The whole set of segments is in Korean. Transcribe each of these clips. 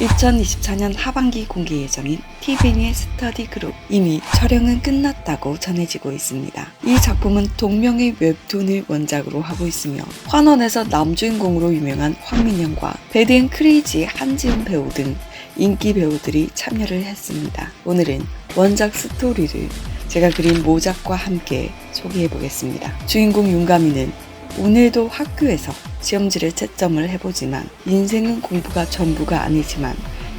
2024년 하반기 공개 예정인 티베니의 스터디 그룹. 이미 촬영은 끝났다고 전해지고 있습니다. 이 작품은 동명의 웹툰을 원작으로 하고 있으며 환원에서 남주인공으로 유명한 황민영과 배드앤 크레이지의 한지은 배우 등 인기 배우들이 참여를 했습니다. 오늘은 원작 스토리를 제가 그린 모작과 함께 소개해보겠습니다. 주인공 윤가미는 오늘도 학교에서 시험지를 채점을 해보지만 인생은 공부가 전부가 아니지만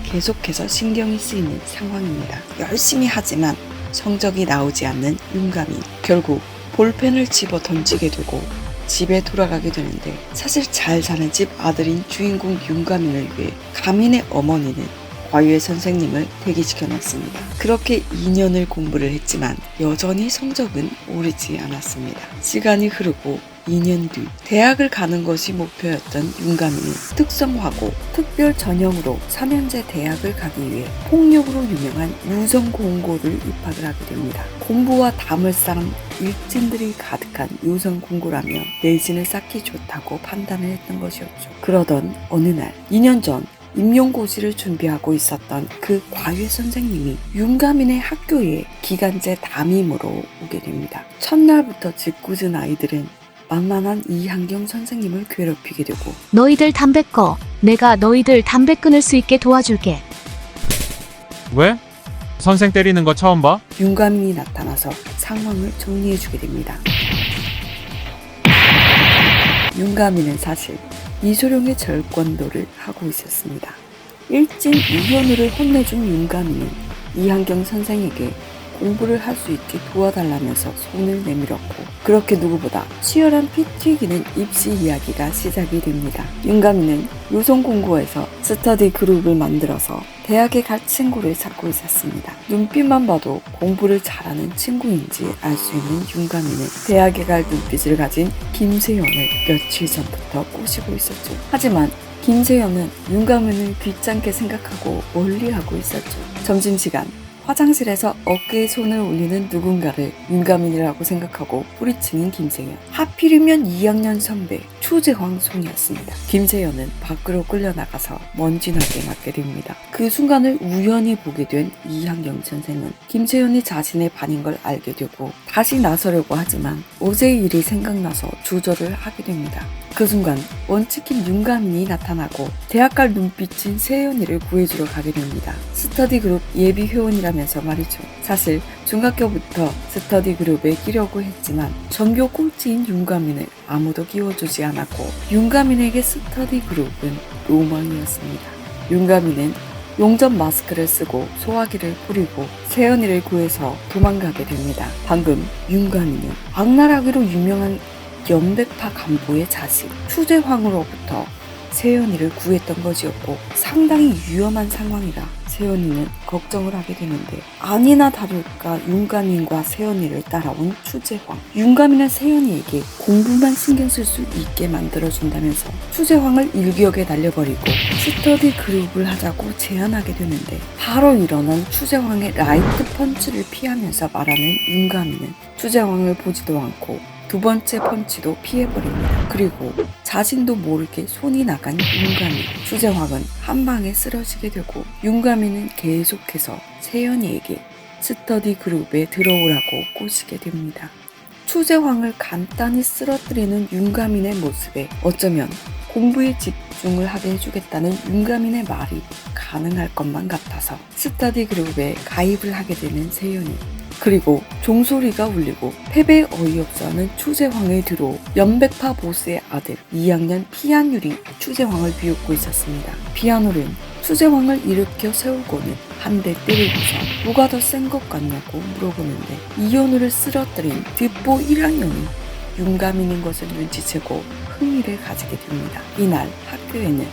계속해서 신경이 쓰이는 상황입니다. 열심히 하지만 성적이 나오지 않는 윤가미. 결국 볼펜을 집어 던지게 되고 집에 돌아가게 되는데, 사실 잘 사는 집 아들인 주인공 윤가민을 위해 가민의 어머니는 과외 선생님을 대기시켜놨습니다. 그렇게 2년을 공부를 했지만 여전히 성적은 오르지 않았습니다. 시간이 흐르고 2년 뒤 대학을 가는 것이 목표였던 윤가민은 특성화고 특별 전형으로 3년제 대학을 가기 위해 폭력으로 유명한 유성공고를 입학을 하게 됩니다. 공부와 담을 쌓은 일진들이 가득한 유성공고라며 내신을 쌓기 좋다고 판단을 했던 것이었죠. 그러던 어느 날 2년 전 임용고시를 준비하고 있었던 그 과외 선생님이 윤가민의 학교에 기간제 담임으로 오게 됩니다. 첫날부터 짓궂은 아이들은 만만한 이한경 선생님을 괴롭히게 되고, 너희들 담배 꺼. 내가 너희들 담배 끊을 수 있게 도와줄게. 왜? 선생 때리는 거 처음 봐? 윤가민이 나타나서 상황을 정리해주게 됩니다. 윤가민은 사실 이소룡의 절권도를 하고 있었습니다. 일진 이현우를 혼내준 윤가민은 이한경 선생에게 공부를 할 수 있게 도와달라면서 손을 내밀었고, 그렇게 누구보다 치열한 피 튀기는 입시 이야기가 시작이 됩니다. 윤가민은 요성공고에서 스터디 그룹을 만들어서 대학에 갈 친구를 찾고 있었습니다. 눈빛만 봐도 공부를 잘하는 친구인지 알 수 있는 윤가민은 대학에 갈 눈빛을 가진 김세연을 며칠 전부터 꼬시고 있었죠. 하지만 김세연은 윤가민을 귀찮게 생각하고 멀리하고 있었죠. 점심시간 화장실에서 어깨에 손을 올리는 누군가를 윤가민이라고 생각하고 뿌리치는 김세연. 하필이면 2학년 선배 추재황 손이었습니다. 김세연은 밖으로 끌려나가서 먼지나게 맞게 됩니다. 그 순간을 우연히 보게 된 이한경 선생은 김세연이 자신의 반인 걸 알게 되고 다시 나서려고 하지만 어제의 일이 생각나서 주저를 하게 됩니다. 그 순간 원치킨 윤가민이 나타나고 대학 갈 눈빛인 세연이를 구해주러 가게 됩니다. 스터디 그룹 예비 회원이라면서 말이죠. 사실 중학교부터 스터디 그룹에 끼려고 했지만 전교 꼴찌인 윤가민을 아무도 끼워주지 않았고 윤가민에게 스터디 그룹은 로망이었습니다. 윤가민은 용접 마스크를 쓰고 소화기를 뿌리고 세연이를 구해서 도망가게 됩니다. 방금 윤가민은 악랄하기로 유명한 연백파 간부의 자식 추재황으로부터 세연이를 구했던 것이었고, 상당히 위험한 상황이라 세연이는 걱정을 하게 되는데, 아니나 다를까 윤가민과 세연이를 따라온 추재황. 윤가민은 세연이에게 공부만 신경 쓸 수 있게 만들어준다면서 추재황을 일기역에 날려버리고 스터디 그룹을 하자고 제안하게 되는데, 바로 일어난 추재황의 라이트 펀치를 피하면서 말하는 윤가민은 추재황을 보지도 않고 두 번째 펀치도 피해버립니다. 그리고 자신도 모르게 손이 나간 윤가민. 추재황은 한 방에 쓰러지게 되고 윤가민은 계속해서 세연이에게 스터디 그룹에 들어오라고 꼬시게 됩니다. 추재황을 간단히 쓰러뜨리는 윤가민의 모습에 어쩌면 공부에 집중을 하게 해주겠다는 윤가민의 말이 가능할 것만 같아서 스터디 그룹에 가입을 하게 되는 세연이. 그리고 종소리가 울리고 패배에 어이없어하는 추재황의 뒤로 연백파 보스의 아들 2학년 피아누리 추재황을 비웃고 있었습니다. 피아누리는 추재황을 일으켜 세우고는 한 대 때리고서 누가 더 센 것 같냐고 물어보는데, 이현우를 쓰러뜨린 뒷보 1학년이 윤가민인 것을 눈치채고 흥미를 가지게 됩니다. 이날 학교에는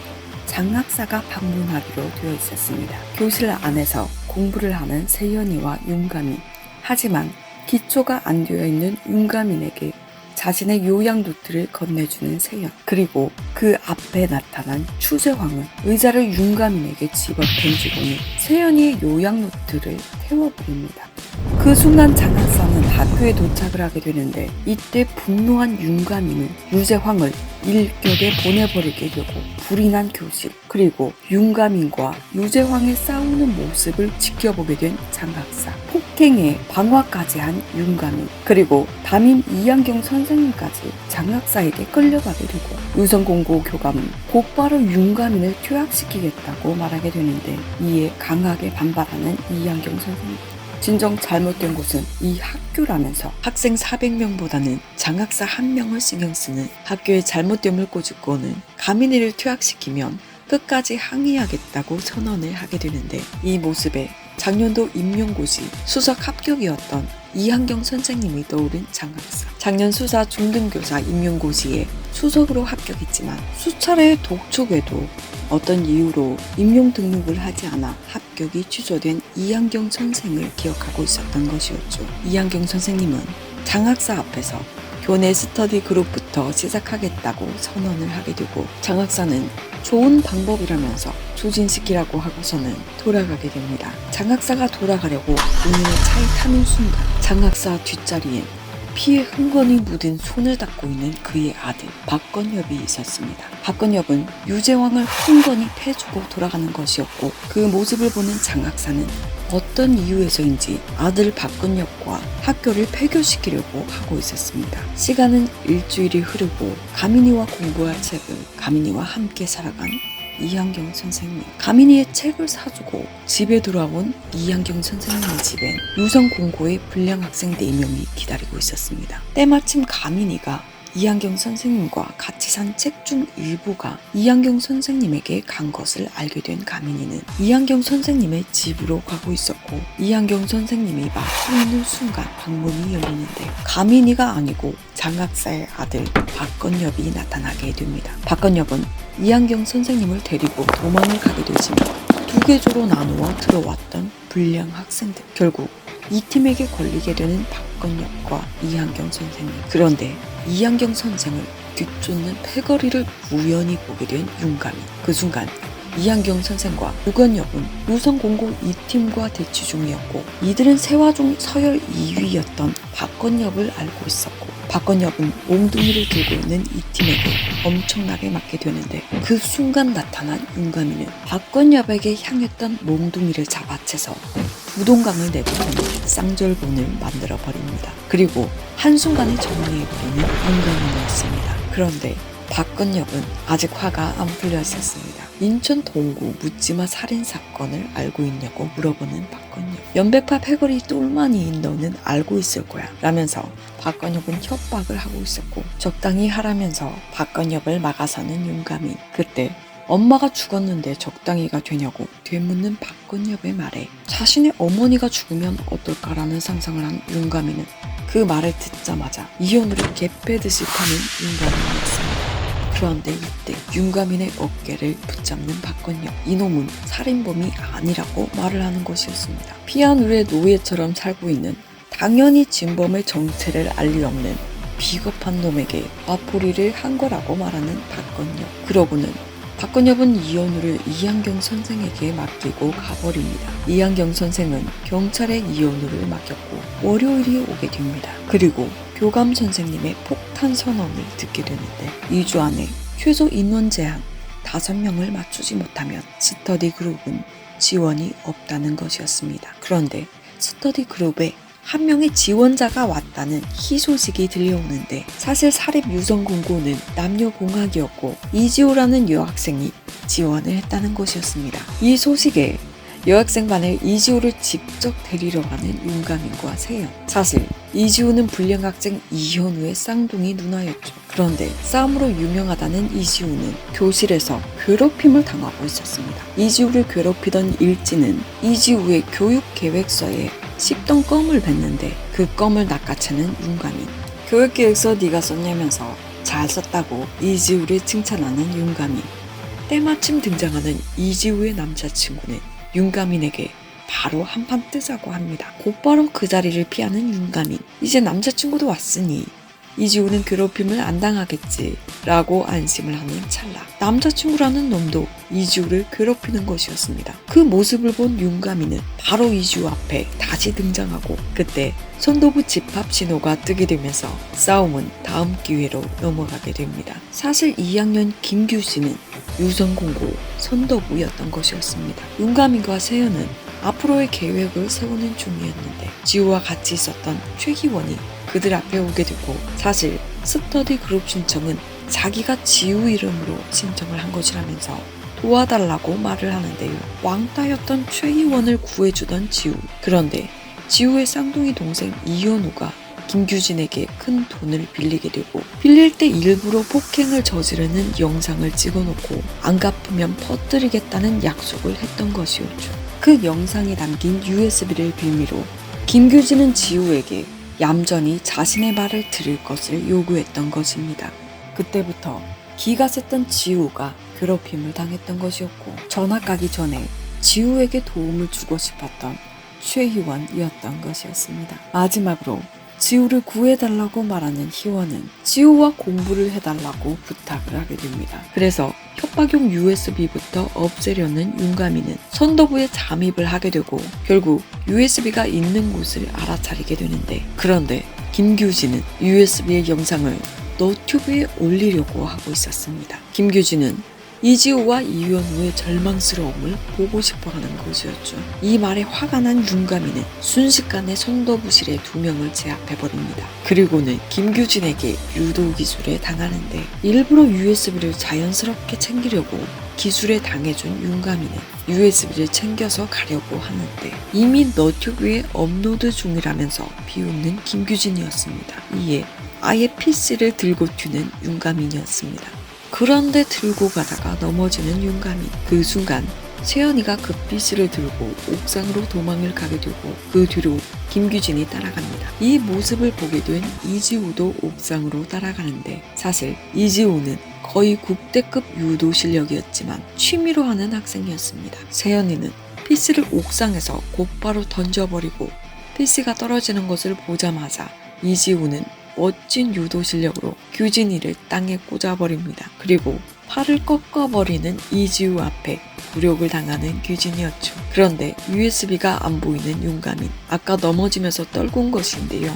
장학사가 방문하기로 되어 있었습니다. 교실 안에서 공부를 하는 세연이와 윤가민. 하지만 기초가 안 되어 있는 윤가민에게 자신의 요약 노트를 건네주는 세연. 그리고 그 앞에 나타난 추재황은 의자를 윤가민에게 집어 던지고는 세연이의 요약 노트를 태워버립니다. 그 순간 장학사는 학교에 도착을 하게 되는데 이때 분노한 윤가민은 유재황을 일격에 보내버리게 되고 불이 난 교실 그리고 윤가민과 유재황의 싸우는 모습을 지켜보게 된 장학사, 폭행에 방화까지 한 윤가민, 그리고 담임 이한경 선생님까지 장학사에게 끌려가게 되고 유성공고 교감은 곧바로 윤가민을 퇴학시키겠다고 말하게 되는데 이에 강하게 반발하는 이한경 선생님. 진정 잘못된 곳은 이 학교라면서 학생 400명보다는 장학사 1명을 신경 쓰는 학교의 잘못됨을 꼬집고는 가민이를 퇴학시키면 끝까지 항의하겠다고 선언을 하게 되는데 이 모습에 작년도 임용고시 수석 합격이었던 이한경 선생님이 떠오른 장학사. 작년 수사 중등교사 임용고시에 수석으로 합격했지만 수차례 독촉에도 어떤 이유로 임용 등록을 하지 않아 합격이 취소된 이한경 선생을 기억하고 있었던 것이었죠. 이한경 선생님은 장학사 앞에서 교내 스터디 그룹부터 시작하겠다고 선언을 하게 되고 장학사는 좋은 방법이라면서 추진시키라고 하고서는 돌아가게 됩니다. 장학사가 돌아가려고 본인의 차에 타는 순간 장학사 뒷자리엔 피에 흥건히 묻은 손을 닦고 있는 그의 아들 박건엽이 있었습니다. 박건엽은 유재왕을 흥건히 패주고 돌아가는 것이었고 그 모습을 보는 장학사는 어떤 이유에서인지 아들 박건엽과 학교를 폐교시키려고 하고 있었습니다. 시간은 일주일이 흐르고 가민이와 공부할 책을 가민이와 함께 살아간 이한경 선생님. 가민이의 책을 사주고 집에 돌아온 이한경 선생님의 집엔 유성공고의 불량 학생 4명이 기다리고 있었습니다. 때마침 가민이가 이한경 선생님과 같이 산 책 중 일부가 이한경 선생님에게 간 것을 알게 된 가민이는 이한경 선생님의 집으로 가고 있었고 이한경 선생님이 막고 있는 순간 방문이 열리는데 가민이가 아니고 장학사의 아들 박건엽이 나타나게 됩니다. 박건엽은 이한경 선생님을 데리고 도망을 가게 되지만 두 계조로 나누어 들어왔던 불량 학생들. 결국 이 팀에게 걸리게 되는 박건엽과 이한경 선생님. 그런데 이한경 선생을 뒤쫓는 패거리를 우연히 보게 된 윤가민. 그 순간 이한경 선생과 유건엽은 유성공고 2팀과 대치 중이었고 이들은 세화중 서열 2위였던 박건엽을 알고 있었고 박건엽은 몽둥이를 들고 있는 이 팀에게 엄청나게 맞게 되는데 그 순간 나타난 윤가민은 박건엽에게 향했던 몽둥이를 잡아채서 부동강을 내버리는 쌍절곤을 만들어버립니다. 그리고 한순간에 정리해버리는 윤가민이었습니다. 그런데 박건엽은 아직 화가 안 풀려 있었습니다. 인천 동구 묻지마 살인사건을 알고 있냐고 물어보는 박건엽. 연백파 패거리 똘마니인 너는 알고 있을 거야 라면서 박건엽은 협박을 하고 있었고 적당히 하라면서 박건엽을 막아서는 윤가민. 그때 엄마가 죽었는데 적당히가 되냐고 되묻는 박건엽의 말에 자신의 어머니가 죽으면 어떨까라는 상상을 한 윤가민은 그 말을 듣자마자 이혼으로 개패듯이 파는 윤가민이었습니다. 그런데 이때 윤가민의 어깨를 붙잡는 박건엽. 이놈은 살인범이 아니라고 말을 하는 것이었습니다. 피아누의 노예처럼 살고 있는 당연히 진범의 정체를 알 리 없는 비겁한 놈에게 마포리를 한 거라고 말하는 박건엽. 그러고는 박건엽은 이현우를 이한경 선생에게 맡기고 가버립니다. 이한경 선생은 경찰에 이현우를 맡겼고 월요일이 오게 됩니다. 그리고 교감 선생님의 폭탄 선언을 듣게 되는데 2주 안에 최소 인원 제한 5명을 맞추지 못하면 스터디 그룹은 지원이 없다는 것이었습니다. 그런데 스터디 그룹에 한 명의 지원자가 왔다는 희소식이 들려오는데 사실 사립 유성공고는 남녀공학이었고 이지호라는 여학생이 지원을 했다는 것이었습니다. 이 소식에 여학생반에 이지호를 직접 데리러 가는 윤가민과 세연. 사실 이지호는 불량학생 이현우의 쌍둥이 누나였죠. 그런데 싸움으로 유명하다는 이지호는 교실에서 괴롭힘을 당하고 있었습니다. 이지호를 괴롭히던 일진은 이지호의 교육계획서에 씹던 껌을 뱉는데 그 껌을 낚아채는 윤가민. 교육계획서 네가 썼냐면서 잘 썼다고 이지우를 칭찬하는 윤가민. 때마침 등장하는 이지우의 남자친구는 윤가민에게 바로 한판 뜨자고 합니다. 곧바로 그 자리를 피하는 윤가민. 이제 남자친구도 왔으니 이지우는 괴롭힘을 안 당하겠지 라고 안심을 하는 찰나 남자친구라는 놈도 이지우를 괴롭히는 것이었습니다. 그 모습을 본 윤가미는 바로 이지우 앞에 다시 등장하고 그때 선도부 집합 신호가 뜨게 되면서 싸움은 다음 기회로 넘어가게 됩니다. 사실 2학년 김규진은 유성공고 선도부였던 것이었습니다. 윤가민과 세연은 앞으로의 계획을 세우는 중이었는데 지우와 같이 있었던 최희원이 그들 앞에 오게 되고 사실 스터디 그룹 신청은 자기가 지우 이름으로 신청을 한 것이라면서 도와달라고 말을 하는데요. 왕따였던 최희원을 구해주던 지우. 그런데 지우의 쌍둥이 동생 이현우가 김규진에게 큰 돈을 빌리게 되고 빌릴 때 일부러 폭행을 저지르는 영상을 찍어놓고 안 갚으면 퍼뜨리겠다는 약속을 했던 것이었죠. 그 영상이 담긴 USB를 빌미로 김규진은 지우에게 얌전히 자신의 말을 들을 것을 요구했던 것입니다. 그때부터 기가 셌던 지우가 괴롭힘을 당했던 것이었고 전학 가기 전에 지우에게 도움을 주고 싶었던 최희원이었던 것이었습니다. 마지막으로 지우를 구해달라고 말하는 희원은 지우와 공부를 해달라고 부탁을 하게 됩니다. 그래서 협박용 USB부터 없애려는 윤가미는 선도부에 잠입을 하게 되고 결국 USB가 있는 곳을 알아차리게 되는데 그런데 김규진은 USB의 영상을 너튜브에 올리려고 하고 있었습니다. 김규진은 이지우와 이현우의 절망스러움을 보고 싶어하는 것이었죠. 이 말에 화가 난 윤가미는 순식간에 선도부실에 2명을 제압해버립니다. 그리고는 김규진에게 유도 기술에 당하는데 일부러 USB를 자연스럽게 챙기려고 기술에 당해준 윤가미는 USB를 챙겨서 가려고 하는데 이미 너튜브에 업로드 중이라면서 비웃는 김규진이었습니다. 이에 아예 PC를 들고 튀는 윤가민이었습니다. 그런데 들고 가다가 넘어지는 윤가민. 그 순간 세연이가 그 PC를 들고 옥상으로 도망을 가게 되고 그 뒤로 김규진이 따라갑니다. 이 모습을 보게 된 이지우도 옥상으로 따라가는데 사실 이지우는 거의 국대급 유도 실력이었지만 취미로 하는 학생이었습니다. 세연이는 PC를 옥상에서 곧바로 던져버리고 PC가 떨어지는 것을 보자마자 이지우는 멋진 유도 실력으로 규진이를 땅에 꽂아버립니다. 그리고 팔을 꺾어버리는 이지우 앞에 굴욕을 당하는 규진이었죠. 그런데 USB가 안 보이는 윤가민. 아까 넘어지면서 떨군 것인데요.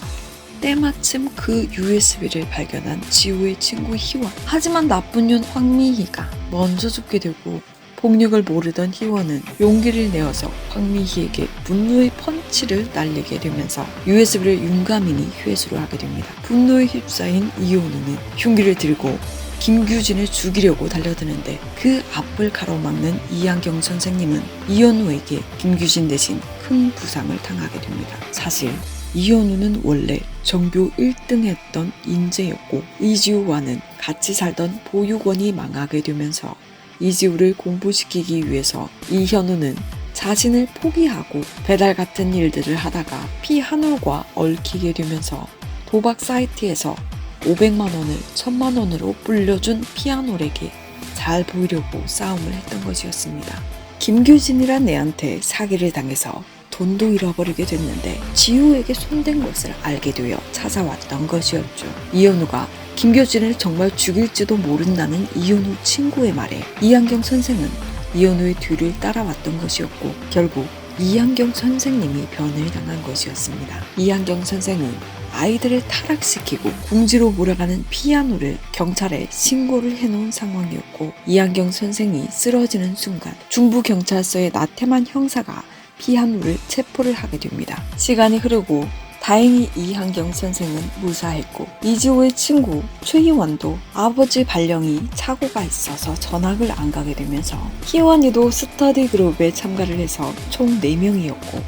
때마침 그 USB를 발견한 지우의 친구 희원. 하지만 나쁜 년 황미희가 먼저 죽게 되고 폭력을 모르던 희원은 용기를 내어서 황미희에게 분노의 펀치를 날리게 되면서 USB를 윤가민이 회수를 하게 됩니다. 분노에 휩싸인 이현우는 흉기를 들고 김규진을 죽이려고 달려드는데 그 앞을 가로막는 이한경 선생님은 이현우에게 김규진 대신 큰 부상을 당하게 됩니다. 사실 이현우는 원래 전교 1등 했던 인재였고 이지우와는 같이 살던 보육원이 망하게 되면서 이지우를 공부시키기 위해서 이현우는 자신을 포기하고 배달 같은 일들을 하다가 피한올과 얽히게 되면서 도박 사이트에서 500만 원을 1000만 원으로 불려준 피한올에게 잘 보이려고 싸움을 했던 것이었습니다. 김규진이란 애한테 사기를 당해서 돈도 잃어버리게 됐는데 지우에게 손댄 것을 알게 되어 찾아왔던 것이었죠. 이현우가 김규진을 정말 죽일지도 모른다는 이현우 친구의 말에 이한경 선생은 이현우의 뒤를 따라왔던 것이었고 결국 이한경 선생님이 변을 당한 것이었습니다. 이한경 선생은 아이들을 타락시키고 궁지로 몰아가는 피아노를 경찰에 신고를 해놓은 상황이었고 이한경 선생이 쓰러지는 순간 중부경찰서의 나태만 형사가 피아노를 체포를 하게 됩니다. 시간이 흐르고 다행히 이한경 선생은 무사했고 이지호의 친구 최희원도 아버지 발령이 사고가 있어서 전학을 안 가게 되면서 희원이도 스터디 그룹에 참가를 해서 총 4명이었고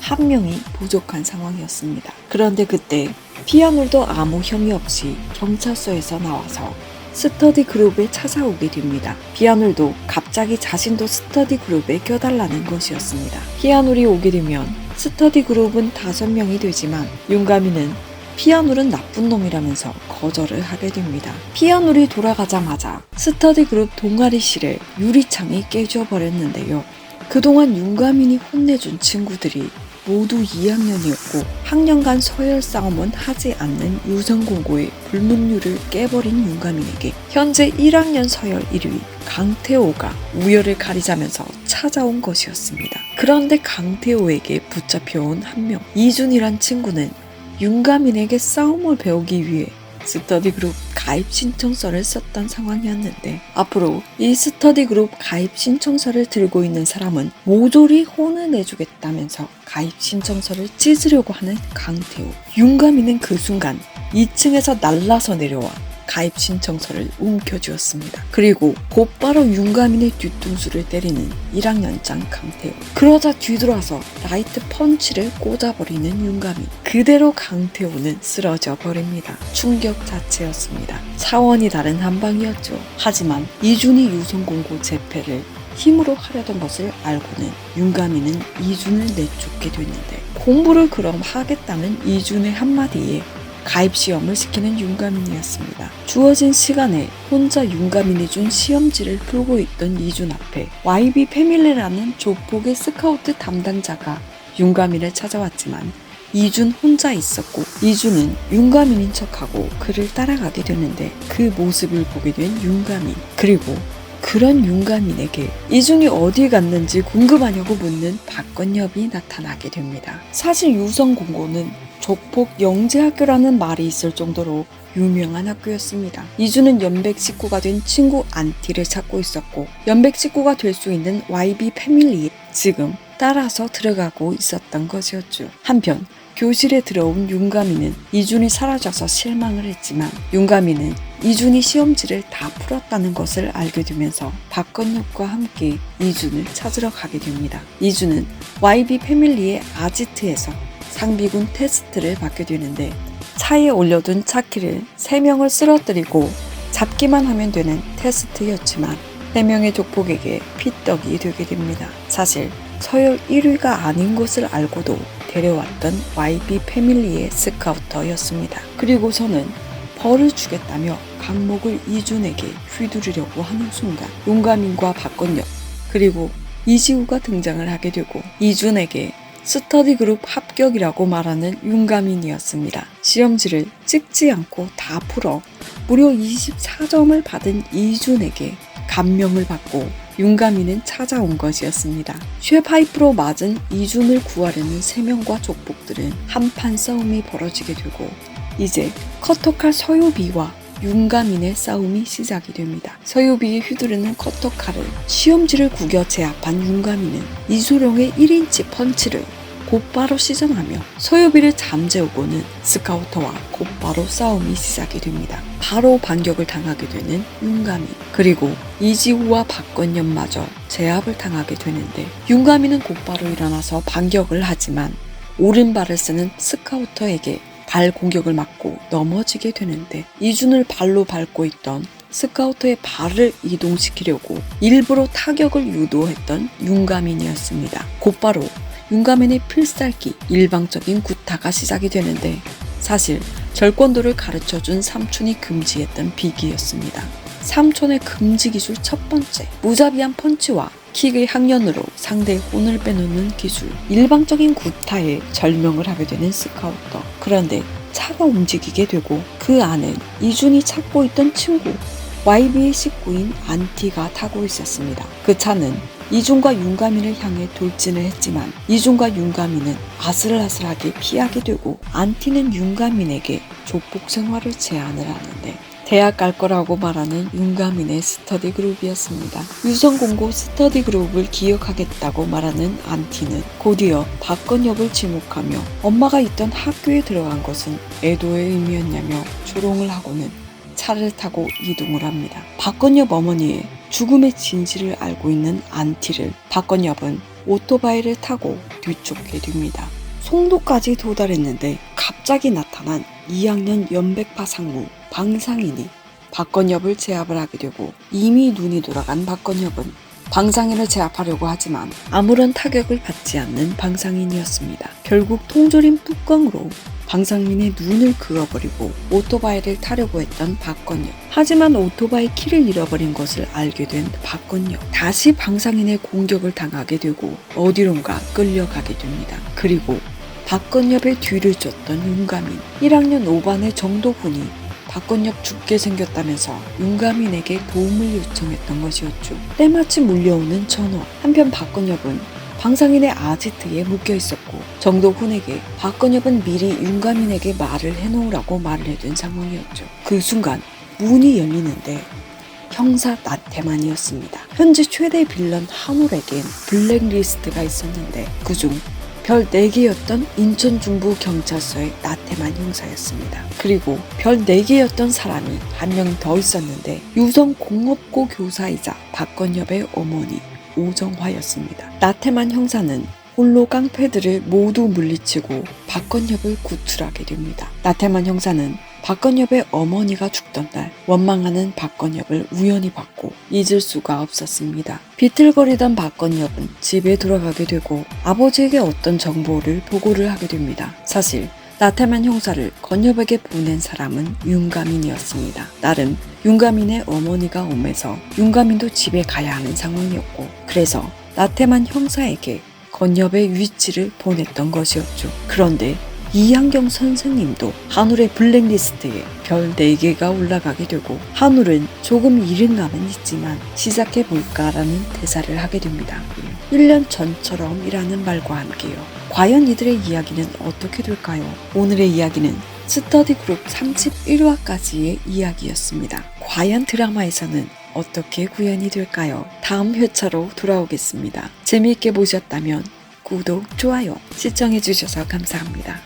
1명이 부족한 상황이었습니다. 그런데 그때 피아놀도 아무 혐의 없이 경찰서에서 나와서 스터디 그룹에 찾아오게 됩니다. 피아놀도 갑자기 자신도 스터디 그룹에 껴달라는 것이었습니다. 피아놀이 오게 되면 스터디 그룹은 5명이 되지만 윤가미는 피아놀은 나쁜 놈이라면서 거절을 하게 됩니다. 피아놀이 돌아가자마자 스터디 그룹 동아리실에 유리창이 깨져 버렸는데요. 그동안 윤가민이 혼내준 친구들이 모두 2학년이었고 학년간 서열 싸움은 하지 않는 유성고고의 불문율을 깨버린 윤가민에게 현재 1학년 서열 1위 강태호가 우열을 가리자면서 찾아온 것이었습니다. 그런데 강태호에게 붙잡혀온 한 명, 이준이란 친구는 윤가민에게 싸움을 배우기 위해 스터디그룹 가입 신청서를 썼던 상황이었는데 앞으로 이 스터디그룹 가입 신청서를 들고 있는 사람은 모조리 혼을 내주겠다면서 가입 신청서를 찢으려고 하는 강태호. 윤가민은 그 순간 2층에서 날라서 내려와 가입 신청서를 움켜쥐었습니다. 그리고 곧바로 윤가민의 뒤통수를 때리는 1학년장 강태호. 그러자 뒤돌아서 라이트 펀치를 꽂아버리는 윤가민. 그대로 강태호는 쓰러져 버립니다. 충격 자체였습니다. 차원이 다른 한방이었죠. 하지만 이준이 유성공고 재패를 힘으로 하려던 것을 알고는 윤가민은 이준을 내쫓게 됐는데 공부를 그럼 하겠다는 이준의 한마디에 가입시험을 시키는 윤가민이었습니다. 주어진 시간에 혼자 윤가민이 준 시험지를 풀고 있던 이준 앞에 YB 패밀리라는 조폭의 스카우트 담당자가 윤가민을 찾아왔지만 이준 혼자 있었고 이준은 윤가민인 척하고 그를 따라가게 되는데 그 모습을 보게 된 윤가민. 그리고 그런 윤가민에게 이준이 어디 갔는지 궁금하냐고 묻는 박건엽이 나타나게 됩니다. 사실 유성공고는 조폭 영재학교라는 말이 있을 정도로 유명한 학교였습니다. 이준은 연백 식구가 된 친구 안티를 찾고 있었고 연백 식구가 될 수 있는 YB 패밀리에 지금 따라서 들어가고 있었던 것이었죠. 한편 교실에 들어온 윤가민은 이준이 사라져서 실망을 했지만 윤가민은 이준이 시험지를 다 풀었다는 것을 알게 되면서 박건엽과 함께 이준을 찾으러 가게 됩니다. 이준은 YB 패밀리의 아지트에서 상비군 테스트를 받게 되는데 차에 올려둔 차키를 3명을 쓰러뜨리고 잡기만 하면 되는 테스트였지만 3명의 조폭에게 피떡이 되게 됩니다. 사실 서열 1위가 아닌 것을 알고도 데려왔던 YB 패밀리의 스카우터였습니다. 그리고서는 벌을 주겠다며 강목을 이준에게 휘두르려고 하는 순간 윤가민과 박건엽 그리고 이지우가 등장을 하게 되고 이준에게 스터디그룹 합격이라고 말하는 윤가민이었습니다. 시험지를 찍지 않고 다 풀어 무려 24점을 받은 이준에게 감명을 받고 윤가민은 찾아온 것이었습니다. 쇠파이프로 맞은 이준을 구하려는 3명과 조폭들은 한판 싸움이 벌어지게 되고 이제 커터칼 서유비와 윤가민의 싸움이 시작이 됩니다. 서유비의 휘두르는 커터칼을 시험지를 구겨 제압한 윤가민은 이소룡의 1인치 펀치를 곧바로 시전하며 서유비를 잠재우고는 스카우터와 곧바로 싸움이 시작이 됩니다. 바로 반격을 당하게 되는 윤가민 그리고 이지우와 박건엽마저 제압을 당하게 되는데 윤가민은 곧바로 일어나서 반격을 하지만 오른발을 쓰는 스카우터에게 발 공격을 맞고 넘어지게 되는데 이준을 발로 밟고 있던 스카우터의 발을 이동시키려고 일부러 타격을 유도했던 윤가민이었습니다. 곧바로 윤가민의 필살기 일방적인 구타가 시작이 되는데 사실 절권도를 가르쳐준 삼촌이 금지했던 비기였습니다. 삼촌의 금지 기술 첫 번째, 무자비한 펀치와 킥의 학년으로 상대의 혼을 빼놓는 기술, 일방적인 구타에 절명을 하게 되는 스카우터. 그런데 차가 움직이게 되고 그 안엔 이준이 찾고 있던 친구 YB의 식구인 안티가 타고 있었습니다. 그 차는 이준과 윤가민을 향해 돌진을 했지만 이준과 윤가민은 아슬아슬하게 피하게 되고 안티는 윤가민에게 조폭 생활을 제안을 하는데 대학 갈 거라고 말하는 윤가민의 스터디 그룹이었습니다. 유성공고 스터디 그룹을 기억하겠다고 말하는 안티는 곧이어 박건엽을 지목하며 엄마가 있던 학교에 들어간 것은 애도의 의미였냐며 조롱을 하고는 차를 타고 이동을 합니다. 박건엽 어머니의 죽음의 진실을 알고 있는 안티를 박건엽은 오토바이를 타고 뒤쫓게 됩니다. 송도까지 도달했는데 갑자기 나타난 2학년 연백파 상무 방상인이 박건엽을 제압을 하게 되고 이미 눈이 돌아간 박건엽은 방상인을 제압하려고 하지만 아무런 타격을 받지 않는 방상인이었습니다. 결국 통조림 뚜껑으로 방상민의 눈을 그어버리고 오토바이를 타려고 했던 박건엽. 하지만 오토바이 키를 잃어버린 것을 알게 된 박건엽. 다시 방상인의 공격을 당하게 되고 어디론가 끌려가게 됩니다. 그리고 박건엽의 뒤를 쫓던 윤가민. 1학년 5반의 정도훈이 박건엽 죽게 생겼다면서 윤가민에게 도움을 요청했던 것이었죠. 때마침 물려오는 전화. 한편 박건엽은 방상인의 아지트에 묶여 있었고 정도훈에게 박건엽은 미리 윤가민에게 말을 해놓으라고 말을 해둔 상황이었죠. 그 순간 문이 열리는데 형사 나태만이었습니다. 현재 최대 빌런 한올에겐 블랙리스트가 있었는데 그중 별 4개였던 인천 중부 경찰서의 나태만 형사였습니다. 그리고 별 4개였던 사람이 한 명 더 있었는데 유성공업고 교사이자 박건엽의 어머니 오정화였습니다. 나태만 형사는 홀로 깡패들을 모두 물리치고 박건엽을 구출하게 됩니다. 나태만 형사는 박건엽의 어머니가 죽던 날 원망하는 박건엽을 우연히 봤고 잊을 수가 없었습니다. 비틀거리던 박건엽은 집에 돌아가게 되고 아버지에게 어떤 정보를 보고를 하게 됩니다. 사실 나태만 형사를 건엽에게 보낸 사람은 윤가민이었습니다. 나름 윤가민의 어머니가 엄해서 윤가민도 집에 가야 하는 상황이었고 그래서 나태만 형사에게 건엽의 위치를 보냈던 것이었죠. 그런데 이한경 선생님도 한울의 블랙리스트에 별 4개가 올라가게 되고 한울은 조금 잃은 감은 있지만 시작해볼까라는 대사를 하게 됩니다. 1년 전처럼이라는 말과 함께요. 과연 이들의 이야기는 어떻게 될까요? 오늘의 이야기는 스터디 그룹 31화까지의 이야기였습니다. 과연 드라마에서는 어떻게 구현이 될까요? 다음 회차로 돌아오겠습니다. 재미있게 보셨다면 구독, 좋아요, 시청해주셔서 감사합니다.